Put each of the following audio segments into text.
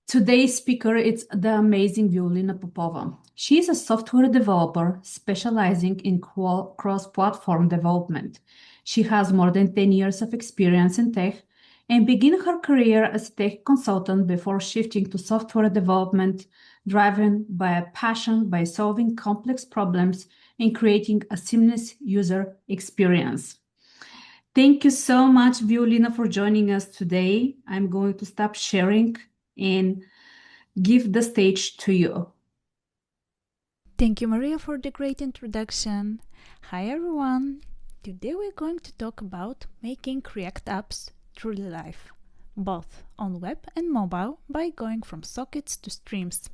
Today's speaker is the amazing Violina Popova. She is a software developer specializing in cross-platform development. She has more than 10 years of experience in tech and began her career as a tech consultant before shifting to software development, driven by a passion by solving complex problems and creating a seamless user experience. Thank you so much, Violina, for joining us today. I'm going to stop sharing and give the stage to you. Thank you, Mariya, for the great introduction. Hi, everyone. Today we're going to talk about making React apps truly live, both on web and mobile, by going from sockets to streams.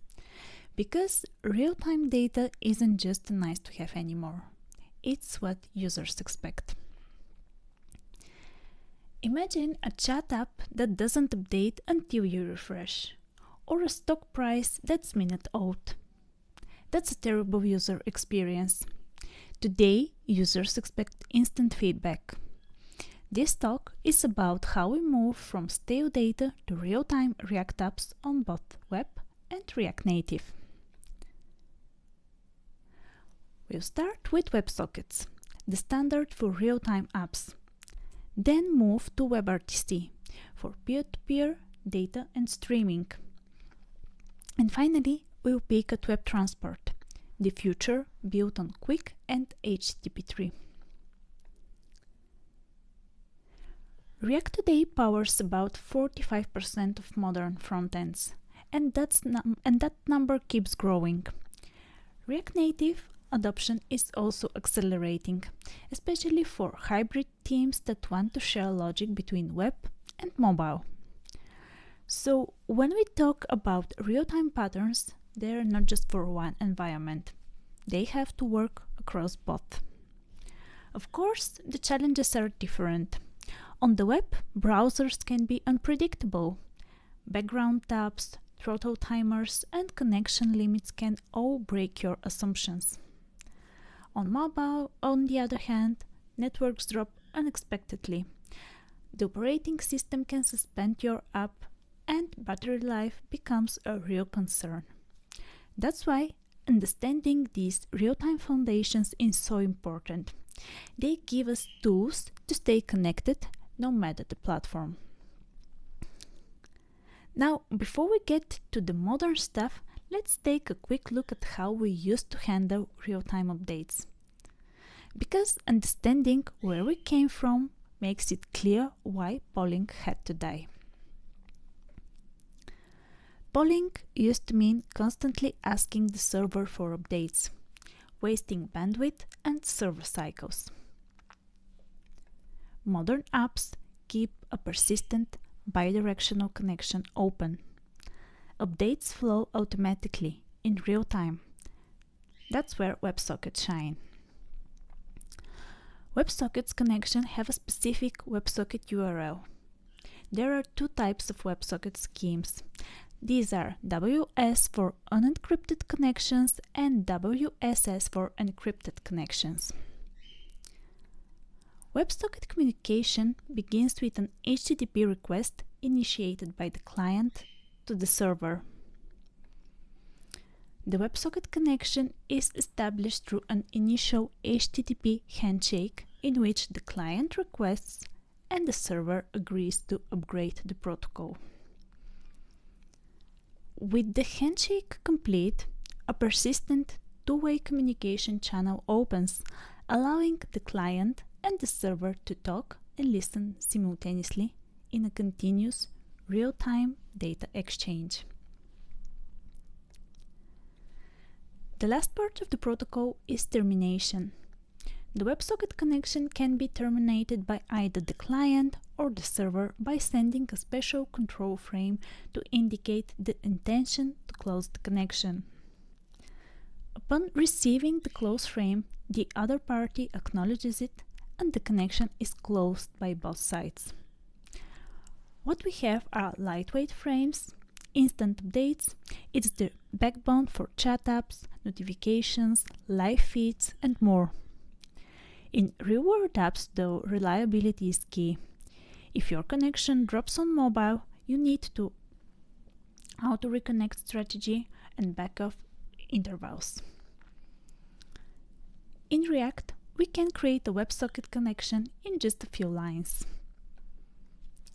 Because real-time data isn't just nice to have anymore. It's what users expect. Imagine a chat app that doesn't update until you refresh, or a stock price that's minute old. That's a terrible user experience. Today, users expect instant feedback. This talk is about how we move from stale data to real-time React apps on both web and React Native. We'll start with WebSockets, the standard for real-time apps. Then move to WebRTC for peer-to-peer data and streaming. And finally, we'll peek at WebTransport, the future built on Quick and HTTP3. React today powers about 45% of modern frontends, and that number keeps growing. React Native adoption is also accelerating, especially for hybrid teams that want to share logic between web and mobile. So when we talk about real-time patterns, they are not just for one environment. They have to work across both. Of course, the challenges are different. On the web, browsers can be unpredictable. Background tabs, throttle timers, and connection limits can all break your assumptions. On mobile, on the other hand, networks drop unexpectedly. The operating system can suspend your app, and battery life becomes a real concern. That's why understanding these real-time foundations is so important. They give us tools to stay connected no matter the platform. Now, before we get to the modern stuff, let's take a quick look at how we used to handle real-time updates. Because understanding where we came from makes it clear why polling had to die. Polling used to mean constantly asking the server for updates, wasting bandwidth and server cycles. Modern apps keep a persistent bidirectional connection open. Updates flow automatically in real time. That's where WebSockets shine. WebSockets connection have a specific WebSocket URL. There are two types of WebSocket schemes. These are WS for unencrypted connections and WSS for encrypted connections. WebSocket communication begins with an HTTP request initiated by the client to the server. The WebSocket connection is established through an initial HTTP handshake in which the client requests and the server agrees to upgrade the protocol. With the handshake complete, a persistent two-way communication channel opens, allowing the client and the server to talk and listen simultaneously in a continuous, real-time data exchange. The last part of the protocol is termination. The WebSocket connection can be terminated by either the client or the server by sending a special control frame to indicate the intention to close the connection. Upon receiving the close frame, the other party acknowledges it and the connection is closed by both sides. What we have are lightweight frames, instant updates. It's the backbone for chat apps, notifications, live feeds, and more. In real-world apps, though, reliability is key. If your connection drops on mobile, you need to auto reconnect strategy, and backup intervals. In React, we can create a WebSocket connection in just a few lines.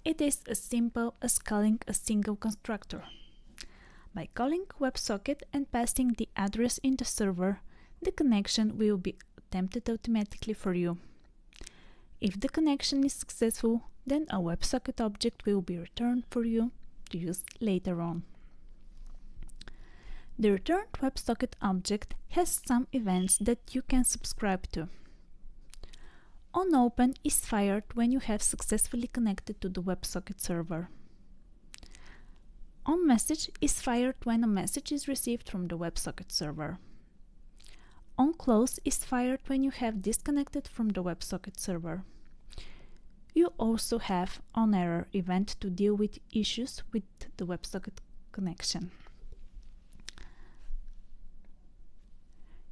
It is as simple as calling a single constructor. By calling WebSocket and passing the address in the server, the connection will be attempted automatically for you. If the connection is successful, then a WebSocket object will be returned for you to use later on. The returned WebSocket object has some events that you can subscribe to. OnOpen is fired when you have successfully connected to the WebSocket server. OnMessage is fired when a message is received from the WebSocket server. OnClose is fired when you have disconnected from the WebSocket server. You also have OnError event to deal with issues with the WebSocket connection.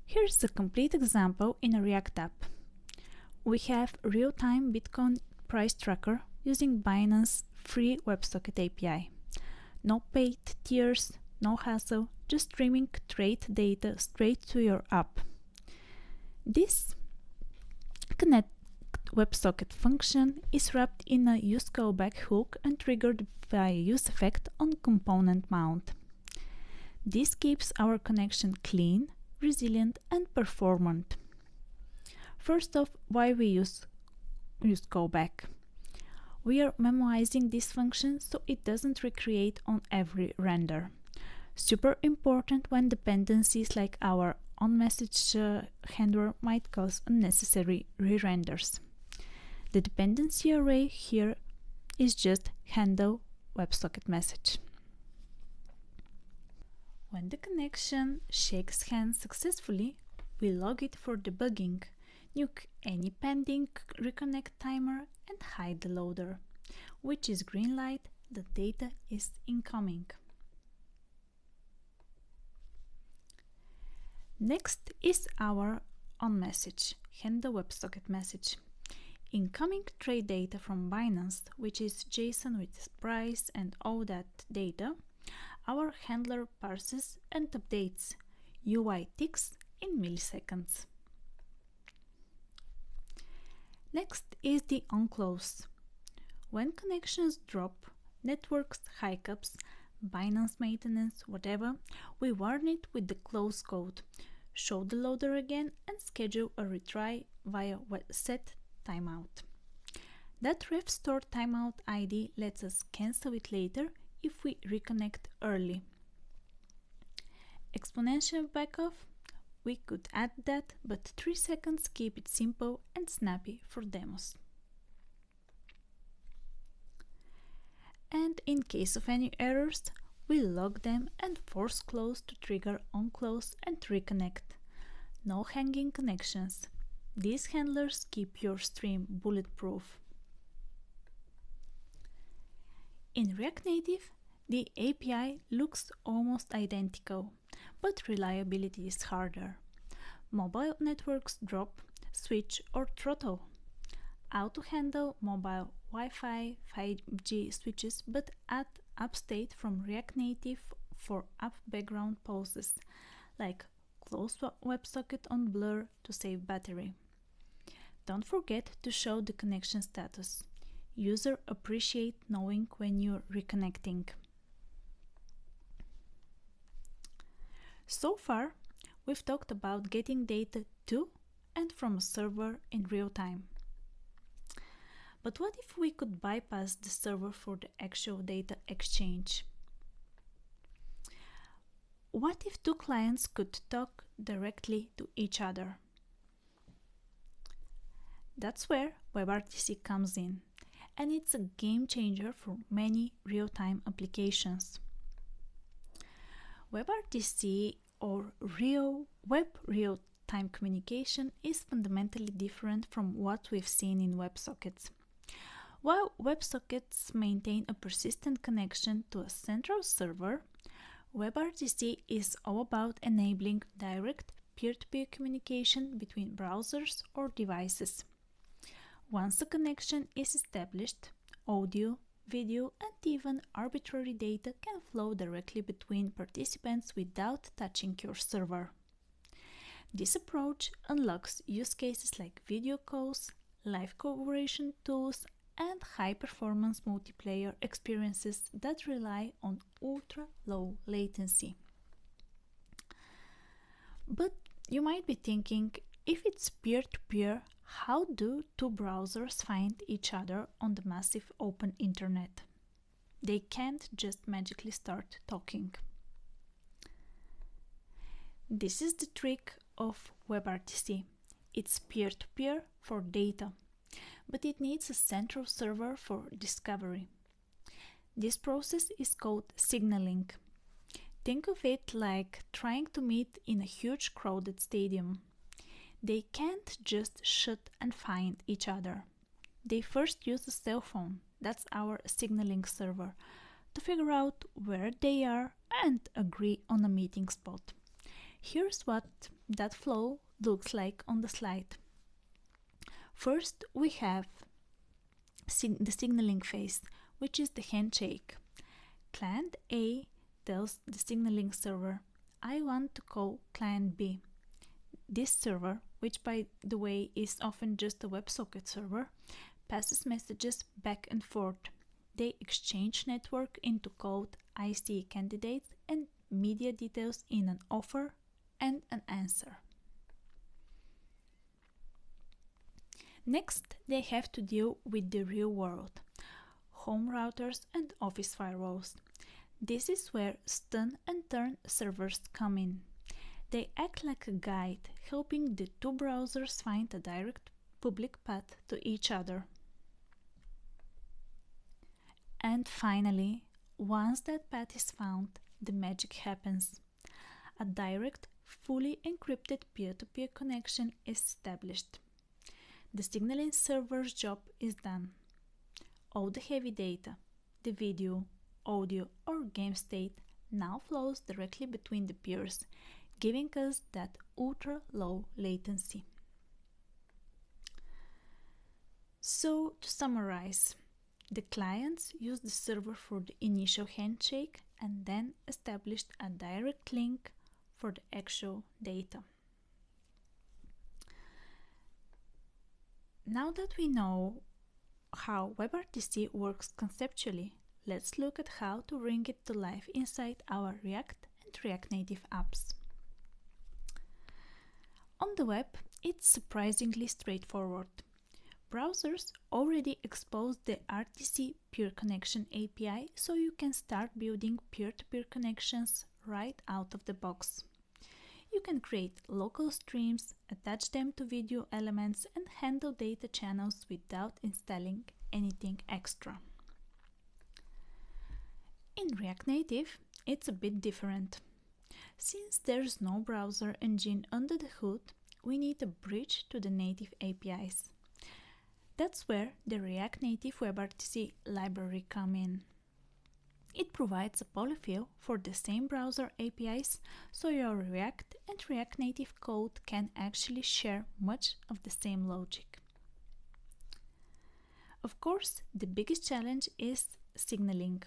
Here's a complete example in a React app. We have real-time Bitcoin price tracker using Binance free WebSocket API. No paid tiers, no hassle, just streaming trade data straight to your app. This connect WebSocket function is wrapped in a useCallback hook and triggered by a useEffect on component mount. This keeps our connection clean, resilient, and performant. First off, why we use callback. We are memoizing this function so it doesn't recreate on every render. Super important when dependencies like our onMessage handler might cause unnecessary re-renders. The dependency array here is just handle WebSocket message. When the connection shakes hands successfully, we log it for debugging, nuke any pending reconnect timer, and hide the loader, which is green light, the data is incoming. Next is our onMessage, handle WebSocket message. Incoming trade data from Binance, which is JSON with price and all that data, our handler parses and updates, UI ticks in milliseconds. Next is the onClose. When connections drop, networks hiccups, Binance maintenance, whatever, we warn it with the close code, show the loader again, and schedule a retry via set timeout. That ref-store timeout ID lets us cancel it later if we reconnect early. Exponential backup, we could add that, but 3 seconds keep it simple and snappy for demos. And in case of any errors, we log them and force close to trigger onClose and reconnect. No hanging connections. These handlers keep your stream bulletproof. In React Native, the API looks almost identical, but reliability is harder. Mobile networks drop, switch, or throttle. Auto-handle mobile Wi-Fi, 5G switches, but add app state from React Native for app background pauses, like close WebSocket on blur to save battery. Don't forget to show the connection status. User appreciate knowing when you're reconnecting. So far, we've talked about getting data to and from a server in real time. But what if we could bypass the server for the actual data exchange? What if two clients could talk directly to each other? That's where WebRTC comes in, and it's a game changer for many real-time applications. WebRTC, or web real-time communication, is fundamentally different from what we've seen in WebSockets. While WebSockets maintain a persistent connection to a central server, WebRTC is all about enabling direct peer-to-peer communication between browsers or devices. Once a connection is established, audio, video, and even arbitrary data can flow directly between participants without touching your server. This approach unlocks use cases like video calls, live collaboration tools, and high-performance multiplayer experiences that rely on ultra-low latency. But you might be thinking, if it's peer-to-peer, how do two browsers find each other on the massive open internet? They can't just magically start talking. This is the trick of WebRTC. It's peer-to-peer for data, but it needs a central server for discovery. This process is called signaling. Think of it like trying to meet in a huge crowded stadium. They can't just shoot and find each other. They first use a cell phone, that's our signaling server, to figure out where they are and agree on a meeting spot. Here's what that flow looks like on the slide. First, we have the signaling phase, which is the handshake. Client A tells the signaling server, I want to call client B. This server, which by the way is often just a WebSocket server, passes messages back and forth. They exchange network into code, IC candidates, and media details in an offer and an answer. Next, they have to deal with the real world, home routers and office firewalls. This is where stun and turn servers come in. They act like a guide, helping the two browsers find a direct public path to each other. And finally, once that path is found, the magic happens. A direct, fully encrypted peer-to-peer connection is established. The signaling server's job is done. All the heavy data, the video, audio, or game state now flows directly between the peers, giving us that ultra-low latency. So, to summarize, the clients use the server for the initial handshake and then established a direct link for the actual data. Now that we know how WebRTC works conceptually, let's look at how to bring it to life inside our React and React Native apps. On the web, it's surprisingly straightforward. Browsers already expose the RTC Peer Connection API, so you can start building peer-to-peer connections right out of the box. You can create local streams, attach them to video elements, and handle data channels without installing anything extra. In React Native, it's a bit different. Since there's no browser engine under the hood, we need a bridge to the native APIs. That's where the React Native WebRTC library comes in. It provides a polyfill for the same browser APIs, so your React and React Native code can actually share much of the same logic. Of course, the biggest challenge is signaling.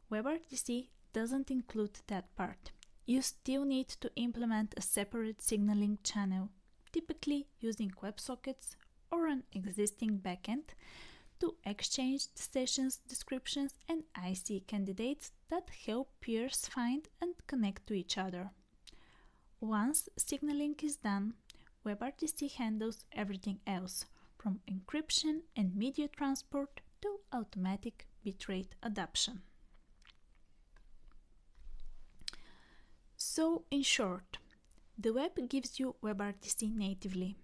WebRTC doesn't include that part. You still need to implement a separate signaling channel, typically using WebSockets or an existing backend, to exchange the sessions descriptions and IC candidates that help peers find and connect to each other. Once signaling is done, WebRTC handles everything else, from encryption and media transport to automatic bitrate adoption. So, in short, the web gives you WebRTC natively.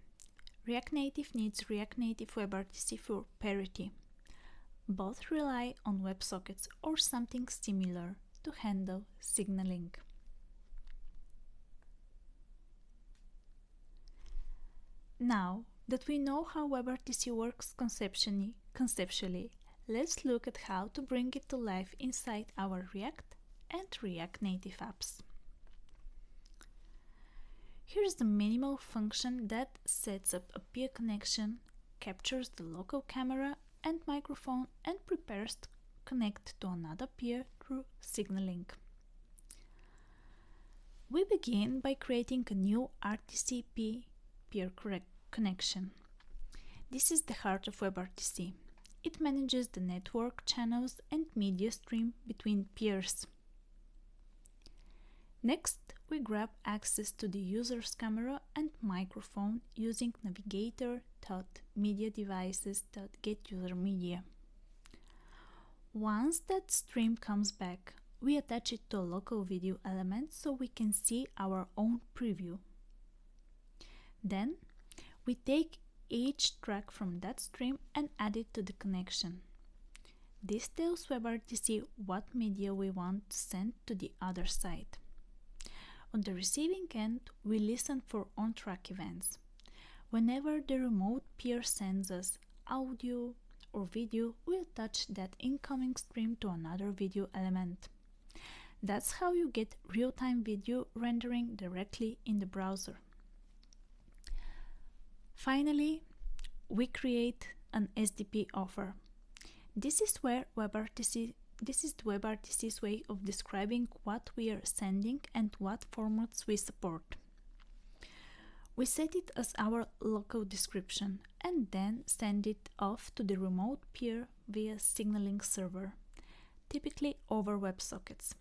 React Native needs React Native WebRTC for parity. Both rely on WebSockets or something similar to handle signaling. Now that we know how WebRTC works conceptually, let's look at how to bring it to life inside our React and React Native apps. Here's the minimal function that sets up a peer connection, captures the local camera and microphone, and prepares connect to another peer through signaling. We begin by creating a new RTCP peer connection. This is the heart of WebRTC. It manages the network channels and media stream between peers. Next, we grab access to the user's camera and microphone using navigator.mediadevices.getUserMedia. Once that stream comes back, we attach it to a local video element so we can see our own preview. Then, we take each track from that stream and add it to the connection. This tells WebRTC what media we want to send to the other side. On the receiving end, we listen for on-track events. Whenever the remote peer sends us audio or video, we attach that incoming stream to another video element. That's how you get real-time video rendering directly in the browser. Finally, we create an SDP offer. This is the WebRTC's way of describing what we are sending and what formats we support. We set it as our local description and then send it off to the remote peer via signaling server, typically over WebSockets.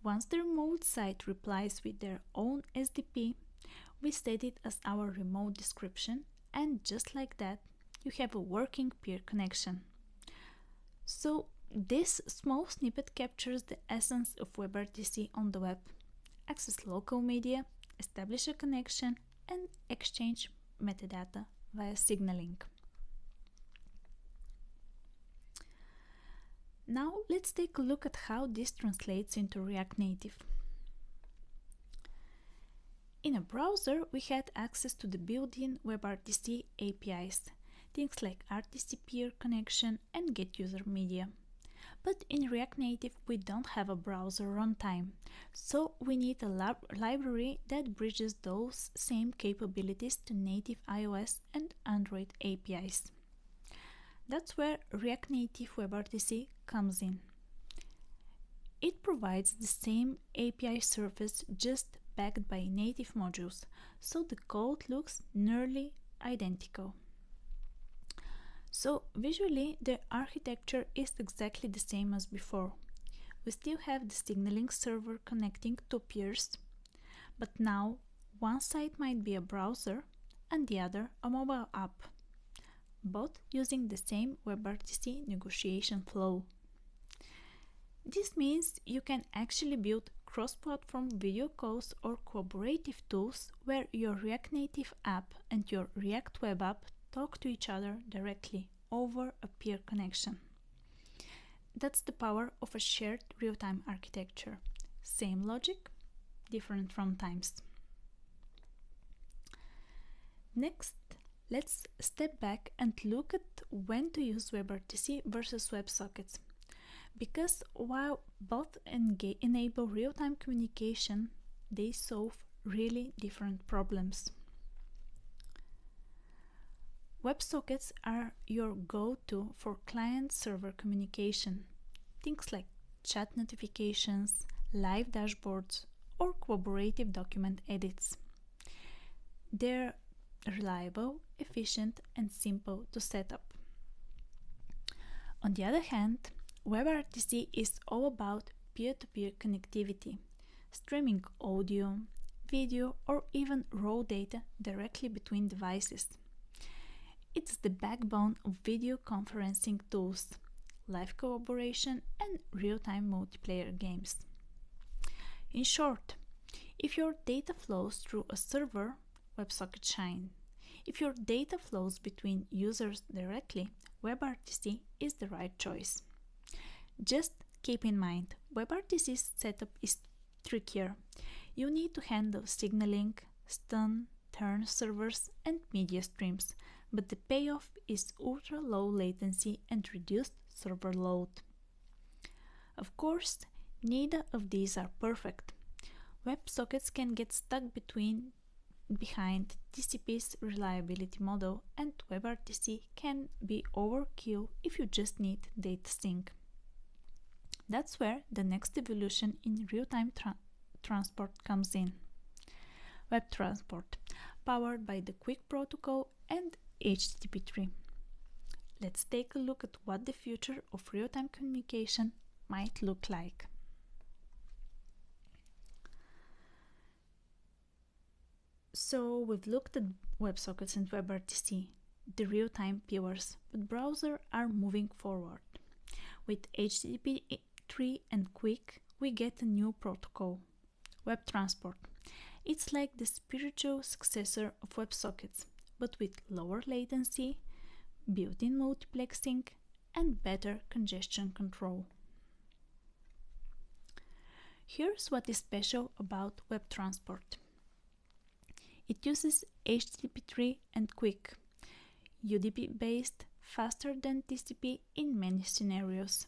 Once the remote site replies with their own SDP, we set it as our remote description, and just like that, you have a working peer connection. So this small snippet captures the essence of WebRTC on the web. Access local media, establish a connection, and exchange metadata via signaling. Now let's take a look at how this translates into React Native. In a browser, we had access to the built-in WebRTC APIs, things like RTC peer connection and getUserMedia. But in React Native, we don't have a browser runtime, so we need a library that bridges those same capabilities to native iOS and Android APIs. That's where React Native WebRTC comes in. It provides the same API surface, just backed by native modules, so the code looks nearly identical. So visually, the architecture is exactly the same as before. We still have the signaling server connecting to peers, but now one side might be a browser and the other a mobile app, both using the same WebRTC negotiation flow. This means you can actually build cross-platform video calls or collaborative tools where your React Native app and your React Web app talk to each other directly over a peer connection. That's the power of a shared real-time architecture. Same logic, different runtimes. Next, let's step back and look at when to use WebRTC versus WebSockets. Because while both enable real-time communication, they solve really different problems. WebSockets are your go-to for client-server communication. Things like chat notifications, live dashboards, or collaborative document edits. They're reliable, efficient, and simple to set up. On the other hand, WebRTC is all about peer-to-peer connectivity, streaming audio, video, or even raw data directly between devices. It's the backbone of video conferencing tools, live collaboration, and real-time multiplayer games. In short, if your data flows through a server, WebSockets shine. If your data flows between users directly, WebRTC is the right choice. Just keep in mind, WebRTC's setup is trickier. You need to handle signaling, stun, turn servers, and media streams, but the payoff is ultra low latency and reduced server load. Of course, neither of these are perfect. WebSockets can get stuck behind TCP's reliability model, and WebRTC can be overkill if you just need data sync. That's where the next evolution in real-time transport comes in. WebTransport, powered by the Quick protocol and HTTP3. Let's take a look at what the future of real-time communication might look like. So we've looked at WebSockets and WebRTC, the real-time pillars, but browsers are moving forward. With HTTP3 and Quick, we get a new protocol, WebTransport. It's like the spiritual successor of WebSockets, but with lower latency, built-in multiplexing, and better congestion control. Here's what is special about WebTransport. It uses HTTP3 and Quick, UDP-based, faster than TCP in many scenarios.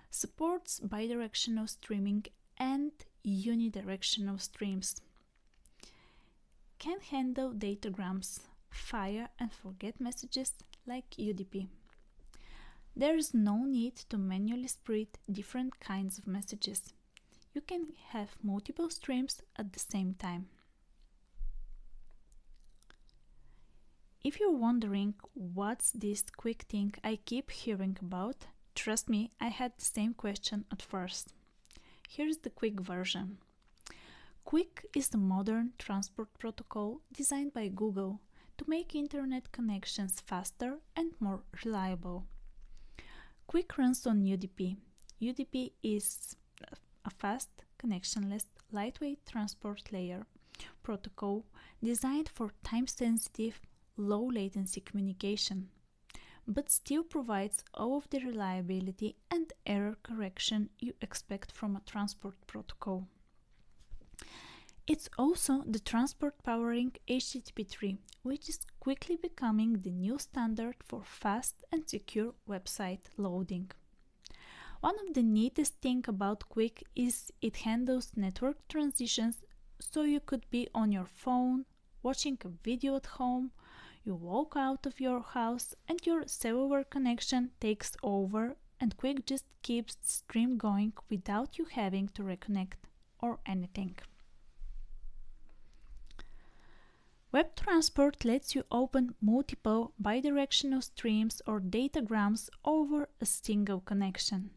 Supports bidirectional streaming and unidirectional streams. Can handle datagrams, fire and forget messages like UDP. There is no need to manually split different kinds of messages. You can have multiple streams at the same time. If you're wondering what's this Quick thing I keep hearing about, trust me, I had the same question at first. Here's the Quick version. Quick is the modern transport protocol designed by Google to make internet connections faster and more reliable. Quick runs on UDP. UDP is a fast, connectionless, lightweight transport layer protocol designed for time-sensitive, low-latency communication, but still provides all of the reliability and error correction you expect from a transport protocol. It's also the transport powering HTTP3, which is quickly becoming the new standard for fast and secure website loading. One of the neatest things about Quick is it handles network transitions, so you could be on your phone, watching a video at home, you walk out of your house and your cellular connection takes over and Quick just keeps the stream going without you having to reconnect or anything. WebTransport lets you open multiple bidirectional streams or datagrams over a single connection.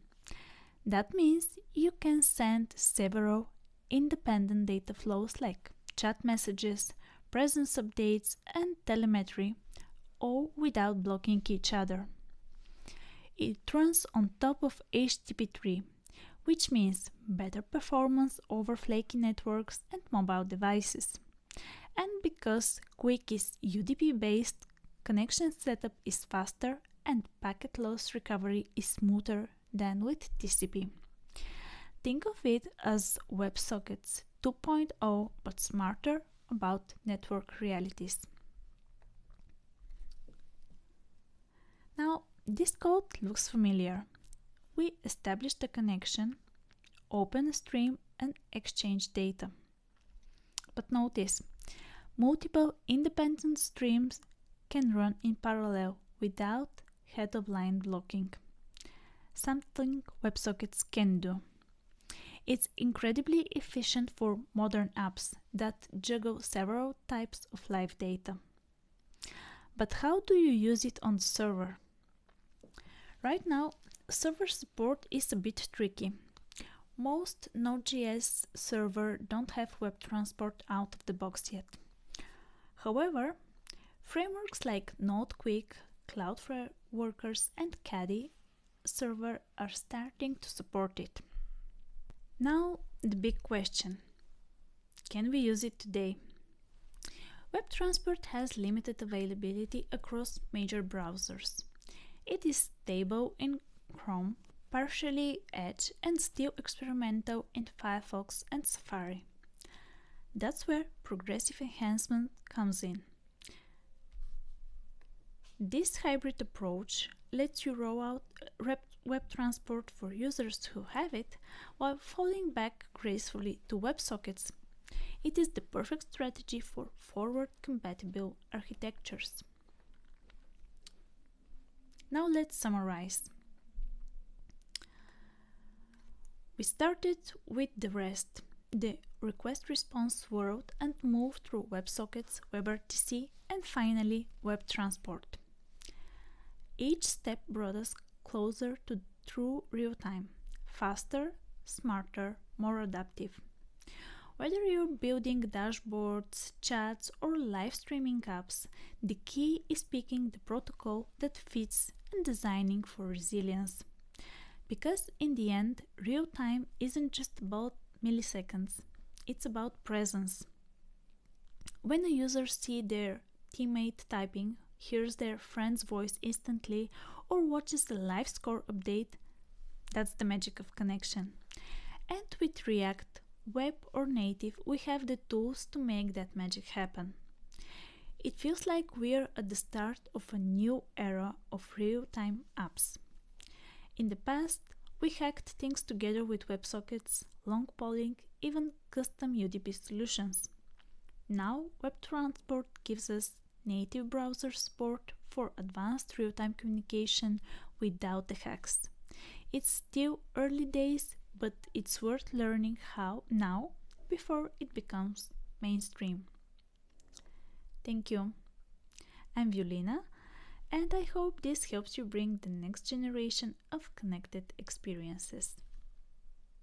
That means you can send several independent data flows like chat messages, presence updates, and telemetry, all without blocking each other. It runs on top of HTTP3, which means better performance over flaky networks and mobile devices. And because Quick is UDP-based, connection setup is faster and packet loss recovery is smoother than with TCP. Think of it as WebSockets 2.0 but smarter about network realities. Now, this code looks familiar. We established a connection, open a stream and exchange data. But notice, multiple independent streams can run in parallel without head-of-line blocking, something WebSockets can do. It's incredibly efficient for modern apps that juggle several types of live data. But how do you use it on the server? Right now, server support is a bit tricky. Most Node.js servers don't have WebTransport out of the box yet. However, frameworks like NodeQuick, CloudWorkers, and Caddy server are starting to support it. Now, the big question: can we use it today? WebTransport has limited availability across major browsers. It is stable in Chrome, partially Edge, and still experimental in Firefox and Safari. That's where progressive enhancement comes in. This hybrid approach lets you roll out WebTransport for users who have it, while falling back gracefully to WebSockets. It is the perfect strategy for forward-compatible architectures. Now let's summarize. We started with the REST, the request response world, and moved through WebSockets, WebRTC, and finally WebTransport. Each step brought us closer to true real-time, faster, smarter, more adaptive. Whether you're building dashboards, chats, or live streaming apps, the key is picking the protocol that fits and designing for resilience. Because in the end, real-time isn't just about milliseconds, it's about presence. When a user sees their teammate typing, hears their friend's voice instantly, or watches the live score update, that's the magic of connection. And with React, web or native, we have the tools to make that magic happen. It feels like we're at the start of a new era of real-time apps. In the past, we hacked things together with WebSockets, long polling, even custom UDP solutions. Now, WebTransport gives us native browser support for advanced real-time communication without the hacks. It's still early days, but it's worth learning how now before it becomes mainstream. Thank you. I'm Violina, and I hope this helps you bring the next generation of connected experiences.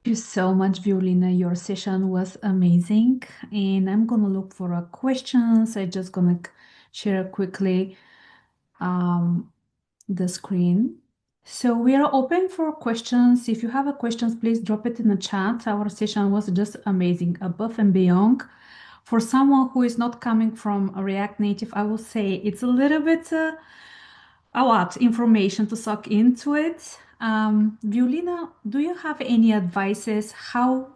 Thank you so much, Violina. Your session was amazing. And I'm gonna look for questions. I'm just gonna share quickly the screen. So we are open for questions. If you have a questions, please drop it in the chat. Our session was just amazing, above and beyond. For someone who is not coming from a React Native, I will say it's a little bit a lot information to suck into it. Violina, do you have any advices how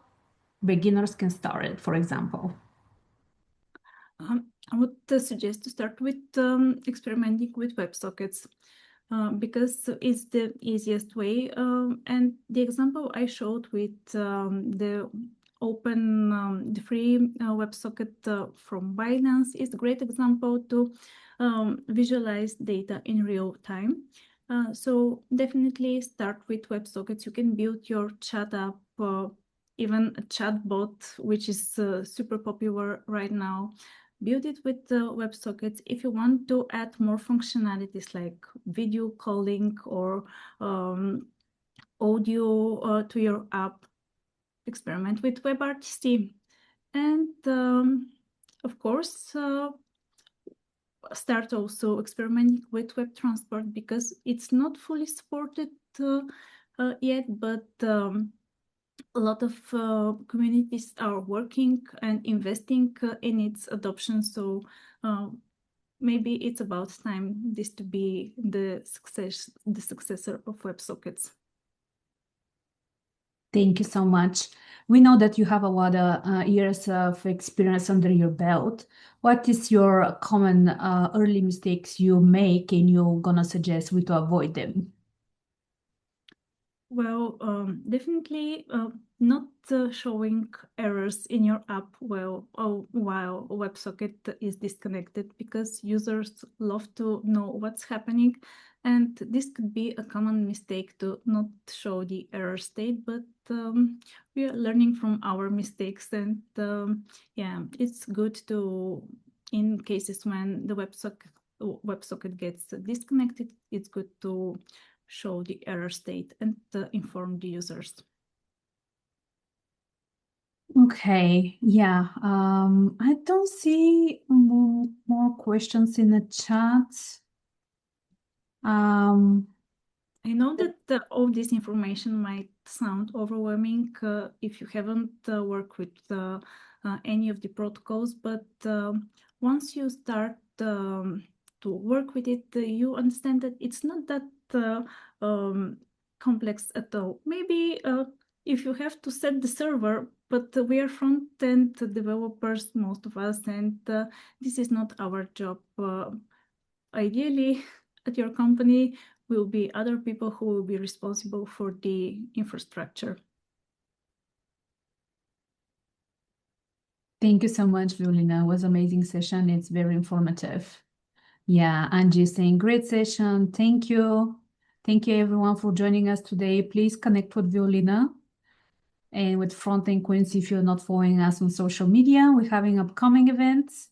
beginners can start it, for example? I would suggest to start with experimenting with WebSockets because it's the easiest way. And the example I showed with the open, the free WebSocket from Binance is a great example to visualize data in real time. So definitely start with WebSockets. You can build your chat app, even a chatbot, which is super popular right now. Build it with WebSockets. If you want to add more functionalities like video calling or audio to your app, experiment with WebRTC. And of course, start also experimenting with WebTransport because it's not fully supported yet, but a lot of communities are working and investing in its adoption. So maybe it's about time this to be the successor of WebSockets. Thank you so much. We know that you have a lot of years of experience under your belt. What is your common early mistakes you make and you're gonna suggest we to avoid them? Well, definitely not showing errors in your app while WebSocket is disconnected, because users love to know what's happening. And this could be a common mistake to not show the error state, but we are learning from our mistakes. And yeah, it's good to, in cases when the WebSocket gets disconnected, it's good to show the error state and inform the users. Okay, yeah. I don't see more questions in the chat. I know that all this information might sound overwhelming if you haven't worked with any of the protocols, but once you start to work with it, you understand that it's not that complex at all. Maybe if you have to set the server, but we are front-end developers, most of us, and this is not our job. Ideally, at your company will be other people who will be responsible for the infrastructure. Thank you so much, Violina. It was an amazing session. It's very informative. Yeah, Angie saying great session. Thank you. Thank you everyone for joining us today. Please connect with Violina. And with Frontend Queens, if you're not following us on social media, we're having upcoming events.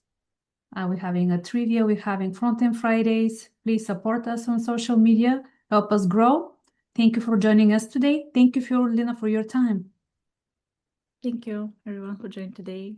We're having a trivia. We're having Frontend Fridays. Please support us on social media. Help us grow. Thank you for joining us today. Thank you, Violina, for your time. Thank you, everyone, for joining today.